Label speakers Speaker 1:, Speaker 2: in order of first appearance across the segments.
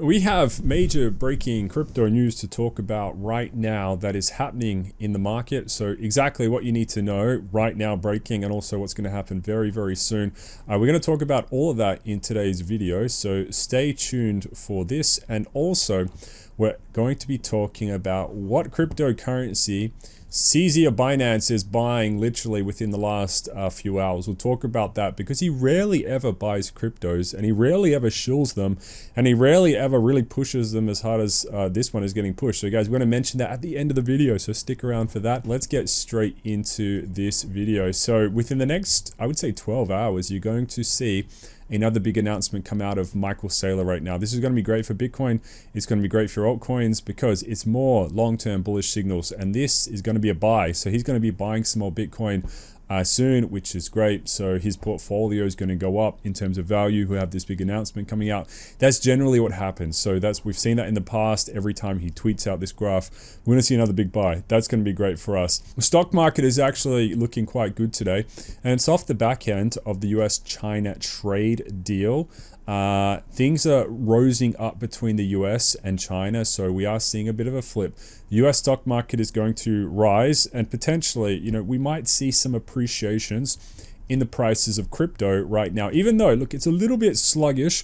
Speaker 1: we have major breaking crypto news to talk about right now that is happening in the market. So exactly what you need to know right now breaking, and also what's going to happen very, very soon. We're going to talk about all of that in today's video. So stay tuned for this. And also we're going to be talking about what cryptocurrency CZ of Binance is buying literally within the last few hours. We'll talk about that because he rarely ever buys cryptos, and he rarely ever shills them, and he rarely ever really pushes them as hard as this one is getting pushed. So guys, we're going to mention that at the end of the video, so stick around for that. Let's get straight into this video. So within the next, I would say 12 hours, you're going to see another big announcement come out of Michael Saylor right now. This is going to be great for Bitcoin. It's going to be great for altcoins because it's more long-term bullish signals, and this is going to be a buy. So he's going to be buying some more Bitcoin soon, which is great. So his portfolio is going to go up in terms of value. We have this big announcement coming out. That's generally what happens. So we've seen that in the past. Every time he tweets out this graph, we're going to see another big buy. That's going to be great for us. The stock market is actually looking quite good today, and it's off the back end of the US-China trade deal. Things are rosing up between the US and China, so we are seeing a bit of a flip. The US stock market is going to rise, and potentially, we might see some appreciations in the prices of crypto right now, even though, look, it's a little bit sluggish.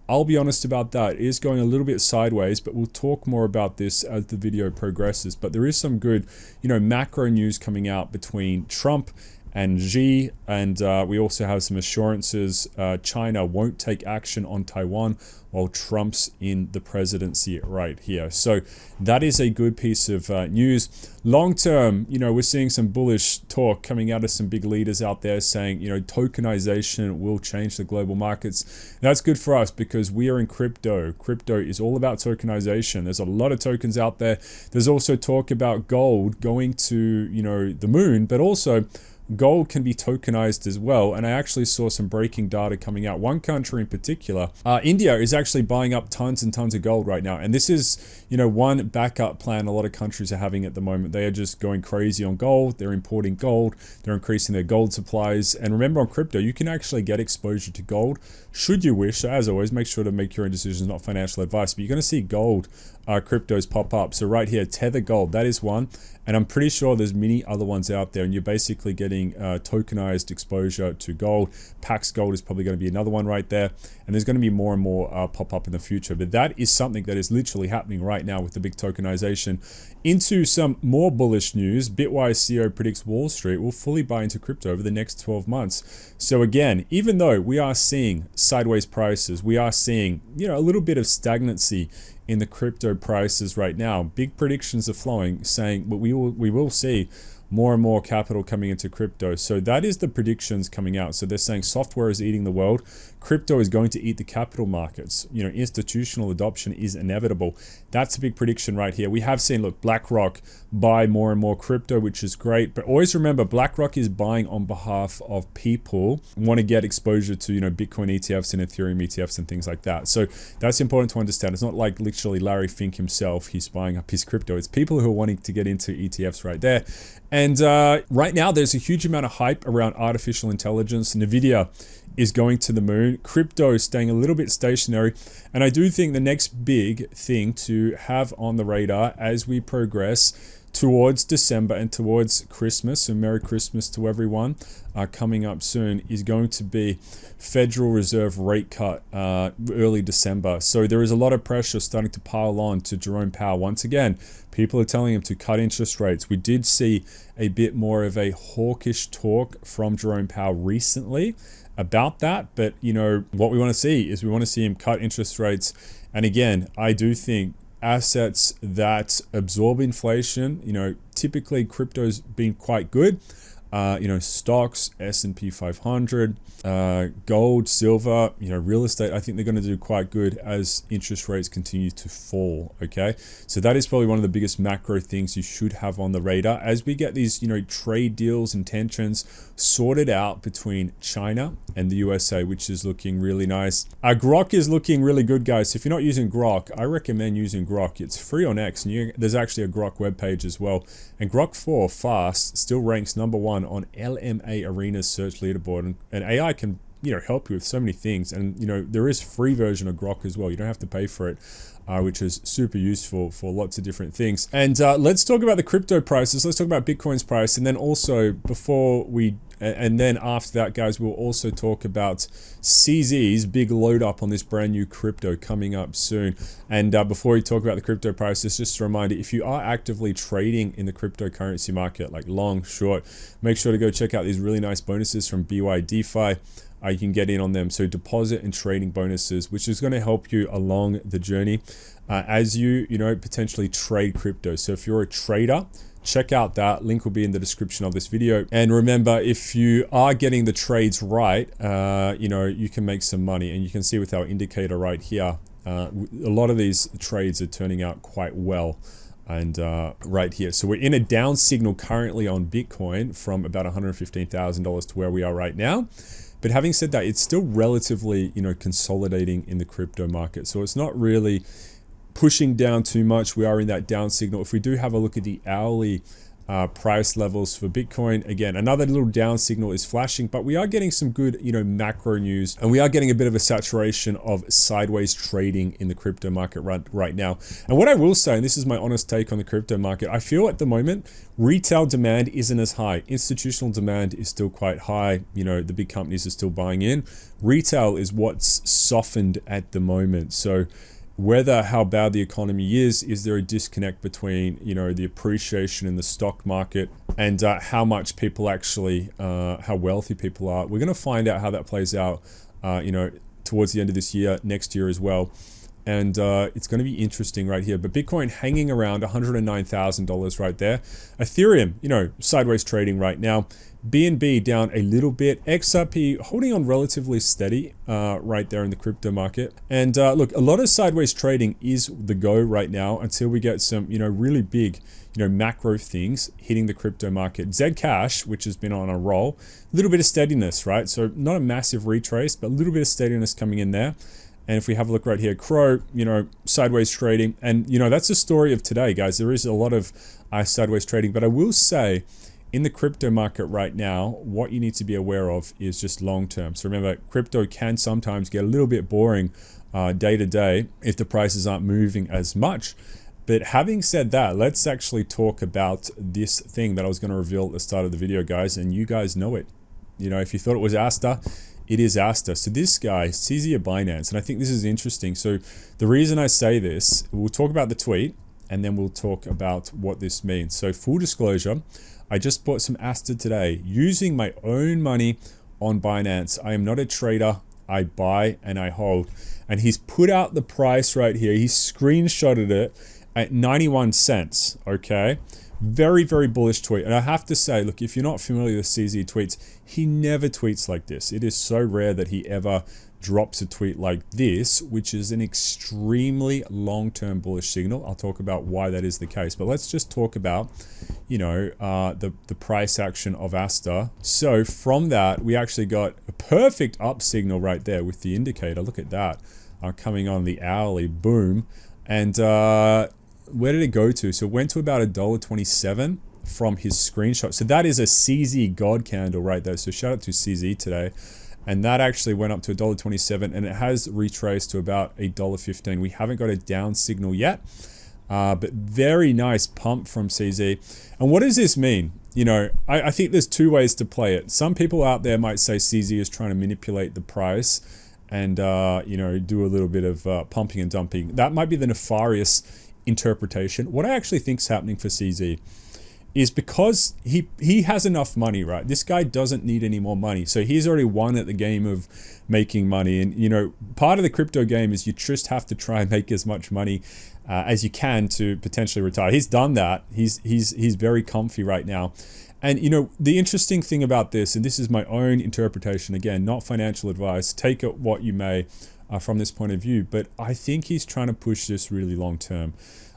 Speaker 1: I'll be honest about that. It is going a little bit sideways, but we'll talk more about this as the video progresses. But there is some good, macro news coming out between Trump and Xi, and we also have some assurances China won't take action on Taiwan while Trump's in the presidency right here. So that is a good piece of news. Long term, we're seeing some bullish talk coming out of some big leaders out there saying, tokenization will change the global markets. That's good for us because we are in crypto. Crypto is all about tokenization. There's a lot of tokens out there. There's also talk about gold going to, the moon, but also gold can be tokenized as well. And I actually saw some breaking data coming out. One country in particular, India, is actually buying up tons and tons of gold right now. And this is, one backup plan a lot of countries are having at the moment. They are just going crazy on gold. They're importing gold. They're increasing their gold supplies. And remember, on crypto, you can actually get exposure to gold should you wish. So as always, make sure to make your own decisions, not financial advice. But you're going to see gold cryptos pop up. So right here, Tether Gold, that is one. And I'm pretty sure there's many other ones out there, and you're basically getting tokenized exposure to gold. Pax Gold is probably going to be another one right there. And there's going to be more and more pop up in the future. But that is something that is literally happening right now with the big tokenization. Into some more bullish news, Bitwise CEO predicts Wall Street will fully buy into crypto over the next 12 months. So again, even though we are seeing sideways prices, we are seeing, a little bit of stagnancy in the crypto prices right now, big predictions are flowing saying, but we will see more and more capital coming into crypto. So that is the predictions coming out. So they're saying software is eating the world. Crypto is going to eat the capital markets. Institutional adoption is inevitable. That's a big prediction right here. We have seen, look, BlackRock buy more and more crypto, which is great. But always remember, BlackRock is buying on behalf of people who want to get exposure to, Bitcoin ETFs and Ethereum ETFs and things like that. So that's important to understand. It's not like literally Larry Fink himself, he's buying up his crypto. It's people who are wanting to get into ETFs right there. And right now, there's a huge amount of hype around artificial intelligence. NVIDIA is going to the moon. Crypto is staying a little bit stationary. And I do think the next big thing to have on the radar as we progress towards December and towards Christmas, so Merry Christmas to everyone, coming up soon, is going to be Federal Reserve rate cut early December. So there is a lot of pressure starting to pile on to Jerome Powell. Once again, people are telling him to cut interest rates. We did see a bit more of a hawkish talk from Jerome Powell recently about that. But, what we want to see is we want to see him cut interest rates. And again, I do think assets that absorb inflation, typically crypto's been quite good. Stocks, S&P 500, gold, silver, real estate, I think they're going to do quite good as interest rates continue to fall, okay? So that is probably one of the biggest macro things you should have on the radar as we get these, trade deals and tensions sorted out between China and the USA, which is looking really nice. Grok is looking really good, guys. So if you're not using Grok, I recommend using Grok. It's free on X, and there's actually a Grok webpage as well. And Grok 4 Fast still ranks #1 on LMA Arena's search leaderboard, and AI can help you with so many things. And there is free version of Grok as well. You don't have to pay for it, which is super useful for lots of different things. And let's talk about the crypto prices. Let's talk about Bitcoin's price, and then also and then after that, guys, we'll also talk about CZ's big load up on this brand new crypto coming up soon. And before we talk about the crypto prices, just a reminder, if you are actively trading in the cryptocurrency market, like long, short, make sure to go check out these really nice bonuses from BY DeFi. You can get in on them. So deposit and trading bonuses, which is going to help you along the journey as you potentially trade crypto. So if you're a trader, check out that. Link will be in the description of this video. And remember, if you are getting the trades right, you can make some money. And you can see with our indicator right here, a lot of these trades are turning out quite well. And right here, so we're in a down signal currently on Bitcoin from about $115,000 to where we are right now. But having said that, it's still relatively, consolidating in the crypto market. So it's not really pushing down too much. We are in that down signal. If we do have a look at the hourly price levels for Bitcoin, again, another little down signal is flashing, but we are getting some good, macro news, and we are getting a bit of a saturation of sideways trading in the crypto market right now. And what I will say, and this is my honest take on the crypto market, I feel at the moment, retail demand isn't as high. Institutional demand is still quite high. The big companies are still buying in. Retail is what's softened at the moment. So whether how bad the economy is there a disconnect between, the appreciation in the stock market and how much people actually, how wealthy people are? We're going to find out how that plays out, towards the end of this year, next year as well. And it's going to be interesting right here. But Bitcoin hanging around $109,000 right there. Ethereum, sideways trading right now. BNB down a little bit. XRP holding on relatively steady right there in the crypto market. And look, a lot of sideways trading is the go right now until we get some, really big, macro things hitting the crypto market. Zcash, which has been on a roll, a little bit of steadiness, right? So not a massive retrace, but a little bit of steadiness coming in there. And if we have a look right here, Crow, sideways trading. And, that's the story of today, guys. There is a lot of sideways trading. But I will say, in the crypto market right now, what you need to be aware of is just long term. So remember, crypto can sometimes get a little bit boring day to day if the prices aren't moving as much. But having said that, let's actually talk about this thing that I was going to reveal at the start of the video, guys. And you guys know it. If you thought it was Asta, it is Asta. So this guy, CZ Binance, and I think this is interesting. So the reason I say this, we'll talk about the tweet and then we'll talk about what this means. So full disclosure, I just bought some Asta today using my own money on Binance. I am not a trader. I buy and I hold. And he's put out the price right here. He screenshotted it at 91 cents, okay? Very, very bullish tweet. And I have to say, look, if you're not familiar with CZ tweets, he never tweets like this. It is so rare that he ever drops a tweet like this, which is an extremely long-term bullish signal. I'll talk about why that is the case. But let's just talk about, the price action of Asta. So from that, we actually got a perfect up signal right there with the indicator. Look at that, coming on the hourly, boom. And where did it go to? So it went to about $1.27 from his screenshot. So that is a CZ God candle right there. So shout out to CZ today. And that actually went up to $1.27 and it has retraced to about $1.15. We haven't got a down signal yet, but very nice pump from CZ. And what does this mean? I think there's two ways to play it. Some people out there might say CZ is trying to manipulate the price and, do a little bit of pumping and dumping. That might be the nefarious interpretation. What I actually think is happening for CZ is because he has enough money, right? This guy doesn't need any more money. So he's already won at the game of making money. And, part of the crypto game is you just have to try and make as much money as you can to potentially retire. He's done that. He's very comfy right now. And, the interesting thing about this, and this is my own interpretation, again, not financial advice, take it what you may from this point of view, but I think he's trying to push this really long term.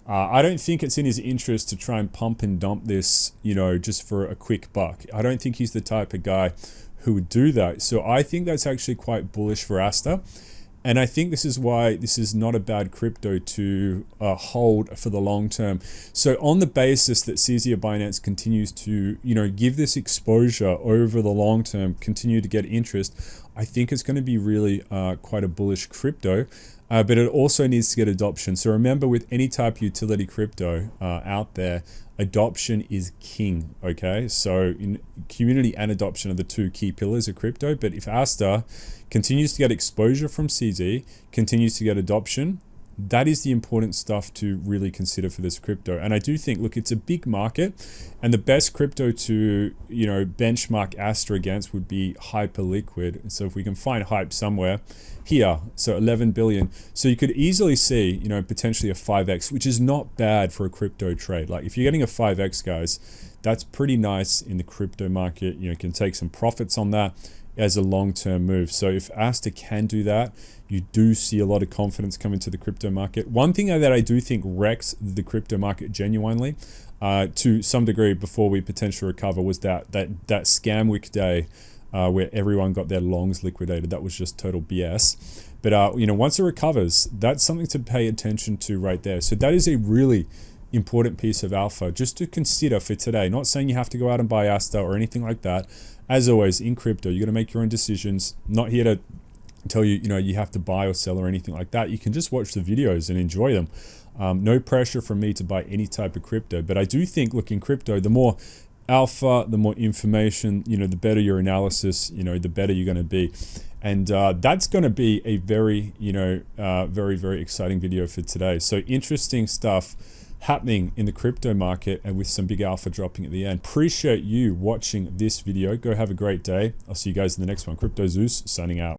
Speaker 1: I don't think it's in his interest to try and pump and dump this, just for a quick buck. I don't think he's the type of guy who would do that. So I think that's actually quite bullish for Asta. And I think this is why this is not a bad crypto to hold for the long term. So on the basis that CZ Binance continues to, give this exposure over the long term, continue to get interest, I think it's going to be really quite a bullish crypto. But it also needs to get adoption. So remember, with any type of utility crypto out there, adoption is king, okay? So community and adoption are the two key pillars of crypto. But if Asta continues to get exposure from CZ, continues to get adoption, that is the important stuff to really consider for this crypto. And I do think, look, it's a big market, and the best crypto to, benchmark Asta against would be hyper liquid. So if we can find hype somewhere here, so 11 billion. So you could easily see, potentially a 5x, which is not bad for a crypto trade. Like if you're getting a 5x, guys, that's pretty nice in the crypto market. You can take some profits on that as a long-term move. So if Asta can do that, you do see a lot of confidence come into the crypto market. One thing that I do think wrecks the crypto market genuinely, to some degree, before we potentially recover, was that scam week day where everyone got their longs liquidated. That was just total BS. But once it recovers, that's something to pay attention to right there. So that is a really important piece of alpha just to consider for today. Not saying you have to go out and buy Asta or anything like that. As always, in crypto, you're going to make your own decisions. Not here to tell you, you have to buy or sell or anything like that. You can just watch the videos and enjoy them. No pressure from me to buy any type of crypto. But I do think, look, in crypto, the more alpha, the more information, the better your analysis, the better you're going to be. And that's going to be a very, very, very exciting video for today. So interesting stuff happening in the crypto market, and with some big alpha dropping at the end. Appreciate you watching this video. Go have a great day. I'll see you guys in the next one. Crypto Zeus signing out.